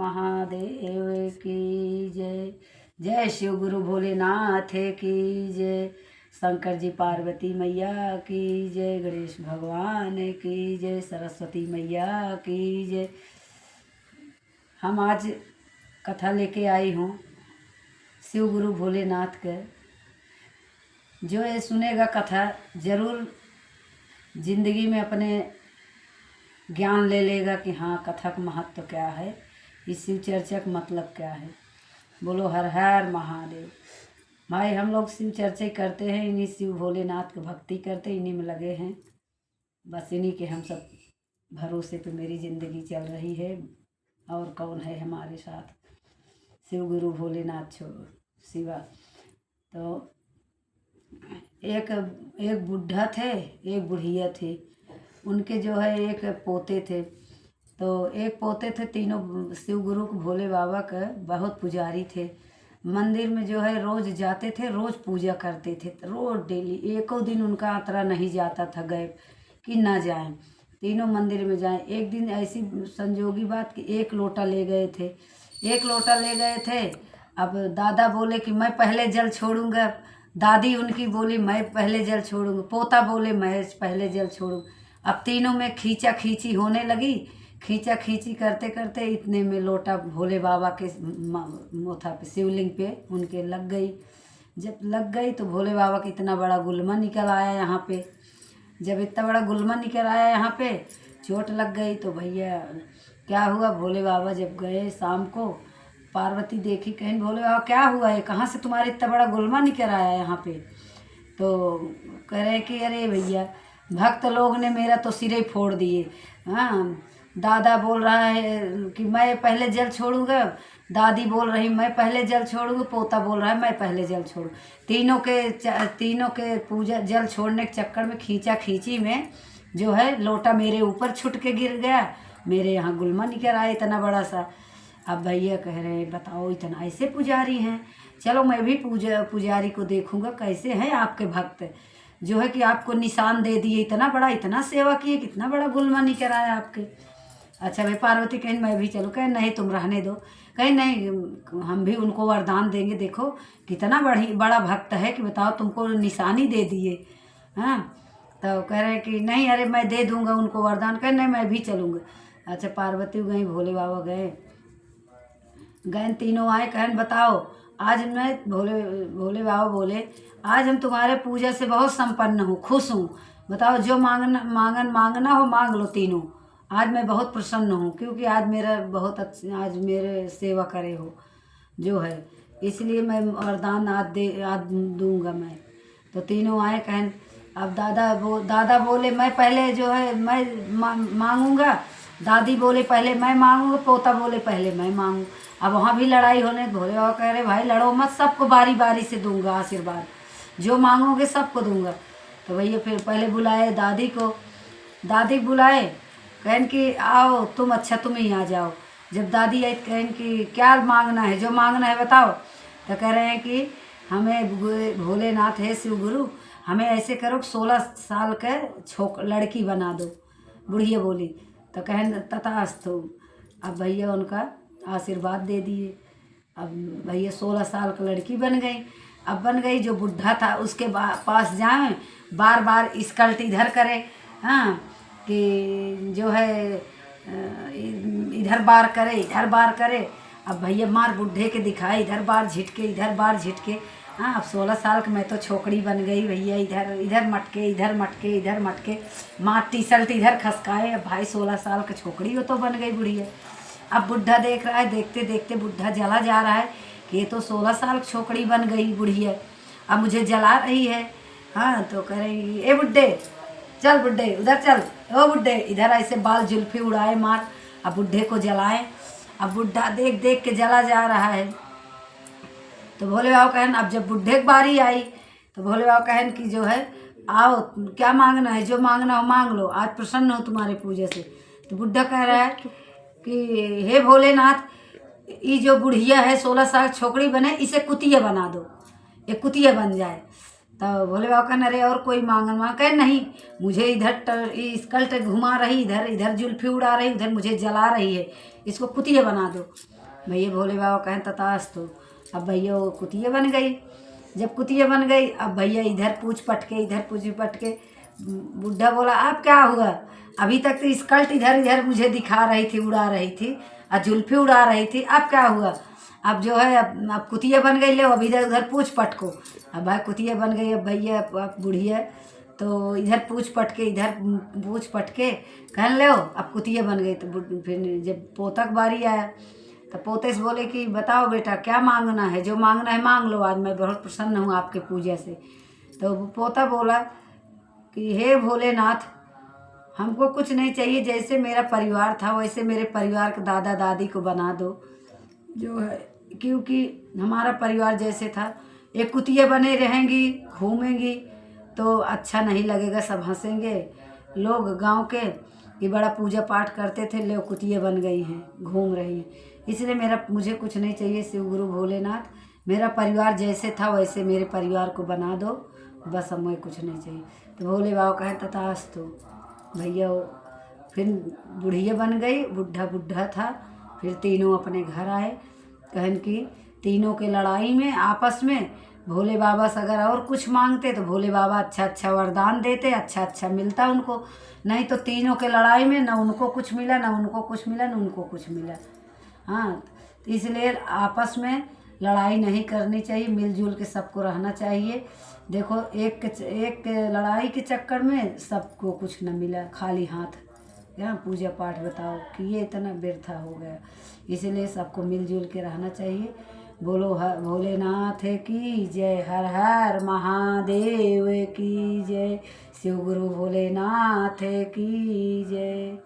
महादेव की जय। जय शिव गुरु भोलेनाथ की जय। शंकर जी पार्वती मैया की जय। गणेश भगवान की जय। सरस्वती मैया की जय। हम आज कथा लेके आई हूँ शिव गुरु भोलेनाथ के। जो ये सुनेगा कथा ज़रूर ज़िंदगी में अपने ज्ञान ले लेगा कि हाँ कथा का महत्व क्या है, इस शिव चर्चा का मतलब क्या है। बोलो हर हर महादेव। भाई हम लोग शिव चर्चा करते हैं, इन्हीं शिव भोलेनाथ की भक्ति करते, इन्हीं में लगे हैं। बस इन्हीं के हम सब भरोसे पे मेरी ज़िंदगी चल रही है। और कौन है हमारे साथ, शिव गुरु भोलेनाथ छोड़ो शिवा। तो एक बुढ़ा थे, एक बुढ़िया थी। उनके जो है एक पोते थे। तो एक पोते थे, तीनों शिव गुरु को भोले बाबा के बहुत पुजारी थे। मंदिर में जो है रोज़ जाते थे, रोज़ पूजा करते थे, रोज़ डेली। एको दिन उनका आतरा नहीं जाता था गैप कि ना जाएं, तीनों मंदिर में जाएं। एक दिन ऐसी संजोगी बात कि एक लोटा ले गए थे, एक लोटा ले गए थे। अब दादा बोले कि मैं पहले जल छोड़ूंगा, दादी उनकी बोली मैं पहले जल छोड़ूंगा, पोता बोले मैं पहले जल छोड़ूँ। अब तीनों में खींचा खींची होने लगी। खींचा खींची करते करते इतने में लोटा भोले बाबा के मोथा पे, शिवलिंग पे उनके लग गई। जब लग गई तो भोले बाबा का इतना बड़ा गुलमा निकल आया यहाँ पे। जब इतना बड़ा गुलमा निकल आया यहाँ पे, चोट लग गई। तो भैया क्या हुआ, भोले बाबा जब गए शाम को, पार्वती देखी, कहीं भोले बाबा क्या हुआ है, कहाँ से तुम्हारे इतना बड़ा गुलमा निकल आया यहाँ पे। तो कह रहे कि अरे भैया भक्त लोग ने मेरा तो सिरे ही फोड़ दिए। हाँ, दादा बोल रहा है कि मैं पहले जल छोड़ूंगा, दादी बोल रही मैं पहले जल छोड़ूंगा, पोता बोल रहा है मैं पहले जल छोड़ूँ। तीनों के पूजा जल छोड़ने के चक्कर में खींचा खींची में जो है लोटा मेरे ऊपर छुट के गिर गया। मेरे यहाँ गुलमा निकल आया इतना बड़ा सा। अब भैया कह रहे हैं बताओ इतना ऐसे पुजारी हैं, चलो मैं भी पुजारी को देखूंगा कैसे हैं आपके भक्त, जो है कि आपको निशान दे दिए, इतना बड़ा, इतना सेवा किए, कितना बड़ा गुलमा निकल आया आपके। अच्छा भाई पार्वती कहीं मैं भी चलूँ, कहीं नहीं तुम रहने दो, कहीं नहीं हम भी उनको वरदान देंगे, देखो कितना बड़ा भक्त है कि बताओ तुमको निशानी दे दिए। हाँ, तो कह रहे कि नहीं अरे मैं दे दूंगा उनको वरदान, कहीं नहीं मैं भी चलूँगा। अच्छा पार्वती गई, भोले बाबा गए, तीनों आए, कहन बताओ आज मैं भोले बाबा बोले आज हम तुम्हारे पूजा से बहुत संपन्न हूँ, खुश हूँ, बताओ जो मांगना हो मांग लो तीनों। आज मैं बहुत प्रसन्न हूँ क्योंकि आज मेरा बहुत अच्छा, आज मेरे सेवा करे हो जो है, इसलिए मैं वरदान आज दूंगा मैं। तो तीनों आए, कहन अब दादा बोले मैं पहले जो है मैं मांगूंगा, दादी बोले पहले मैं मांगूंगा, पोता बोले पहले मैं मांगू। अब वहाँ भी लड़ाई होने, भोले बाबा कह रहे भाई लड़ो मत, सबको बारी बारी से दूंगा आशीर्वाद, जो मांगोगे सबको दूंगा। तो भैया फिर पहले बुलाए दादी को, दादी बुलाए, कहन कि आओ तुम, अच्छा तुम ही आ जाओ। जब दादी आई कहन कि क्या मांगना है, जो मांगना है बताओ। तो कह रहे हैं कि हमें भोलेनाथ है शिव गुरु, हमें ऐसे करो 16 साल के लड़की बना दो। बुढ़िया बोली। तो कहन तथास्तु। अब भैया उनका आशीर्वाद दे दिए। अब भैया 16 साल की लड़की बन गई। अब बन गई, जो बुढ़ा था उसके पास जाए, बार बार स्कल्ट इधर करे, हाँ कि जो है इधर बार करे इधर बार करे। अब भैया मार बुढ़े के दिखाए, इधर बार झिटके इधर बार झिटके। हाँ, अब 16 साल की मैं तो छोकरी बन गई भैया, इधर मटके इधर मटके इधर मटके, मार टी शर्ट इधर खसकाए। अब भाई 16 साल की छोकरी वो तो बन गई बुढ़िया। अब बुढ़ा देख रहा है, देखते देखते बुढ़ा जला जा रहा है कि ये तो 16 साल की छोकरी बन गई बुढ़िया, अब मुझे जला रही है। हाँ, तो कह रही ए बुढ़े चल, बुढ़े उधर चल, ओ बुढ़े इधर, ऐसे बाल जुल्फी उड़ाए मार। अब बुढ़े को जलाए। अब बुढ़ा देख देख के जला जा रहा है। तो भोले बाबा कहन, अब जब बुढ़े की बारी आई तो भोले बाबा कहन कि जो है आओ क्या मांगना है, जो मांगना हो मांग लो, आज प्रसन्न हो तुम्हारे पूजा से। तो बुढ़ा कह रहा है कि हे भोलेनाथ, ये जो बुढ़िया है 16 साल छोकरी बने, इसे कुतिया बना दो, ये कुतिया बन जाए। तो भोले बाबा कहने अरे और कोई मांगन मांग, कहे नहीं मुझे इधर स्कल्ट घुमा रही, इधर इधर जुल्फी उड़ा रही, उधर मुझे जला रही है, इसको कुतिया बना दो। भैया भोले बाबा कहें तथास्तु। अब भैया वो कुतिया बन गई। जब कुतिया बन गई, अब भैया इधर पूछ पटके, इधर पूछ पटके। बुढ़ा बोला अब क्या हुआ, अभी तक तो स्कल्ट इधर इधर मुझे दिखा रही थी, उड़ा रही थी, और जुल्फी उड़ा रही थी, अब क्या हुआ। अब जो है अब कुतिया बन गई, ले अब इधर उधर पूछ पटको। अब भाई कुतिया बन गई। अब भैया अब बुढ़िया तो इधर पूछ पटके, इधर पूछ पटके, कहने ले अब कुतिया बन गई। तो फिर जब पोतक बारी आया तो पोते से बोले कि बताओ बेटा क्या मांगना है, जो मांगना है मांग लो, आज मैं बहुत प्रसन्न हूँ आपके पूजा से। तो पोता बोला कि हे भोलेनाथ, हमको कुछ नहीं चाहिए, जैसे मेरा परिवार था वैसे मेरे परिवार के दादा दादी को बना दो जो है, क्योंकि हमारा परिवार जैसे था, एक कुतिया बने रहेंगी घूमेंगी तो अच्छा नहीं लगेगा, सब हंसेंगे लोग गांव के कि बड़ा पूजा पाठ करते थे, लोग कुतिया बन गई हैं घूम रही हैं, इसलिए मुझे कुछ नहीं चाहिए शिव गुरु भोलेनाथ, मेरा परिवार जैसे था वैसे मेरे परिवार को बना दो, बस हमें कुछ नहीं चाहिए। तो भोले बाबा कहें तथास्तु। भैया फिर बुढ़िया बन गई, बुढ़ा बुढ़ा था। फिर तीनों अपने घर आए। कहन की तीनों के लड़ाई में आपस में भोले बाबा से अगर और कुछ मांगते तो भोले बाबा अच्छा अच्छा वरदान देते, अच्छा अच्छा मिलता उनको, नहीं तो तीनों के लड़ाई में न उनको कुछ मिला, न उनको कुछ मिला, न उनको कुछ मिला। हाँ, तो इसलिए आपस में लड़ाई नहीं करनी चाहिए, मिलजुल के सबको रहना चाहिए। देखो एक लड़ाई के चक्कर में सबको कुछ न मिला, खाली हाथ यहाँ पूजा पाठ बताओ कि ये इतना व्यर्थ हो गया। इसलिए सबको मिलजुल के रहना चाहिए। बोलो हर भोलेनाथ की जय, हर हर महादेव की जय, शिव गुरु भोलेनाथ की जय।